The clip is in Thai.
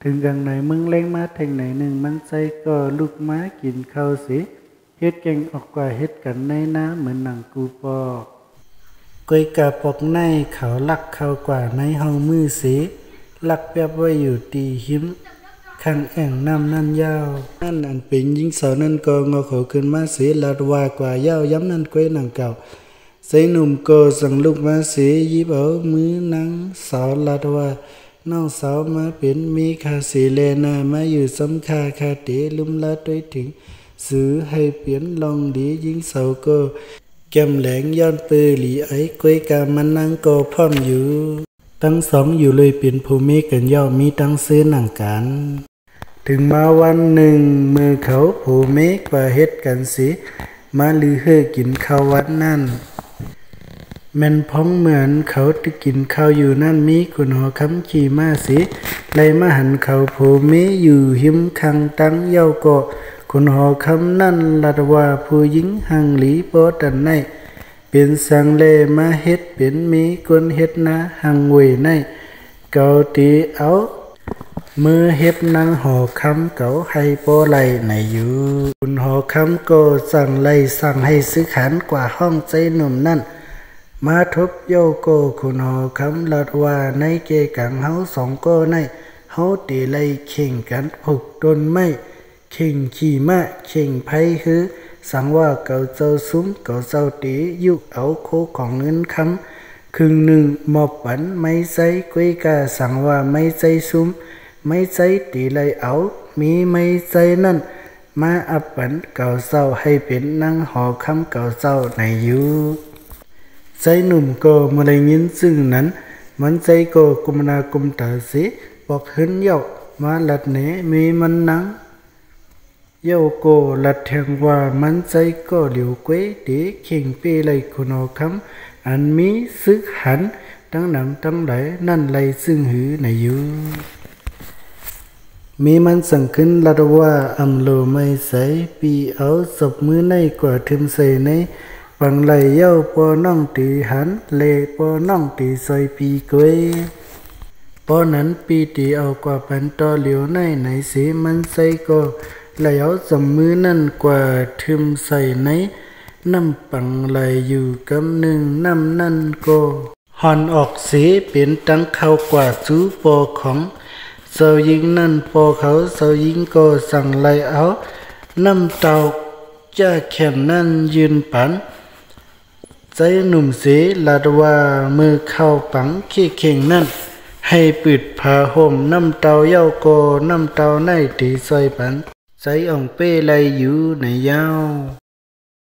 ถึงกังไหนมึงเล่งมาแทงไหนหนึ่งมันใจก็ลูกม้ากินข้าวสิเฮ็ดเก่งออกกว่าเฮ็ดกันในน้ำเหมือนหนังกูปอกก้อยกะปอกในเขาลักเข้ากว่าในห้องมือสิลักแป๊บไว้อยู่ตีหิมข้างแอ่งน้ำนั่นยาวนั่นอันเป็นยิงเสานั่นก็งอเขาขึ้นมาสิลาดว่ากว่ายาวย้ำนั่นก้อยหนังเก่าใส่หนุ่มก็สั่งลูกมาสิยิบเอามือนังสาวลาดว่าน้องสาวมาเป็นมีคาสีเลนามาอยู่สำคาคาเตลุ่มละด้วยถึงซื้อให้เปลี่ยนลองดียิงเสาก็แก้มแหลงย้อนเปื้อหลีไอ้ก้อยกามันนั่งก็พร้อมอยู่ทั้งสองอยู่เลยเป็นภูมิกันย่อมีตั้งซื้อหนังกันถึงมาวันหนึ่งมือเขาภูมิกว่าเฮ็ดกันสิมาลือเฮ่อกินข้าววัดนั่นแม่นพ้องเหมือนเขาที่กินข้าวอยู่นั่นมีคนหอคำขี่มาสิไล่มาหันเขาภูมิอยู่หิมคังตั้งเย้าก็คนหอคำนั่นลัดว่าผู้หญิงหังหลีโปตันในเป็นสังเลมาเฮ็ดเป็นมีคนเฮ็ดนะหังเวในเกาตีเอามือเฮ็ดนางหอคำเก่าให้โปไหลในอยู่คุณหอคำก็สั่งไล่สั่งให้ซื้อขันกว่าห้องใจหนุ่มนั่นมาทบโยโกคุณหอคำลัดว่าในเกกังเฮาสองก็ในเฮาตีไล่เข่งกันผูกต้นไม้เข่งขี่ม้าเข่งไผคือสั่งว่าเก่าเจ้าซุ้มเก่าเจ้าตียุกเอาโคของเงินคำครึ่งหนึ่งมอบปันไม่ใจกุ้ยกาสั่งว่าไม่ใจซุ้มไม่ใจตีไล่เอามีไม่ใจนั่นมาอับปันเก่าเจ้าให้เป็นนั่งหอคำเก่าเจ้าในอยู่ใจหนุ่มก็มาได้ยินซึ่งนั้นมันใจก็กุมนากุมตาสิบอกเห็นเยามาหลัดเนมีมันนังเย้าโกลัดแทงว่ามันใจก็เหลียวเก้ตีเข่งปีไหลคุณหอคำอันมีซึกหันตั้งนำตั้งไหลนั่นไหลซึ่งหือในอยู่มีมันสั่งขึ้นลัดว่าอำโลไม่ใสปีเอาศพมือในกว่าทึมใส่ในปังไหลเย้าปอน้องตีหันเลปอน้องตีซอยปีเกยปอนั้นปีตีเอากว่าปันต่อเหลียวในไหนสีมันใส่ก็ไหลเอาสมมือนั่นกว่าทึมใส่ในน้ำปังไหลอยู่กำหนึ่งน้ำนั่นก็หอนออกสีเป็นตั้งเข้ากว่าซูปอของเสายิงนั่นพอเขาเสายิงก็สั่งไล่เอาน้ำเตาจ้าแขมนั่นยืนปันใจหนุ่มเสลาดว่ามือเข้าปังขี้เข่งนั่นให้ปิดผ้าห่มน้ำเตาเย้าก็น้ำเตาในตีซอยปันใจอ่องเป้ไลอยู่ในยาว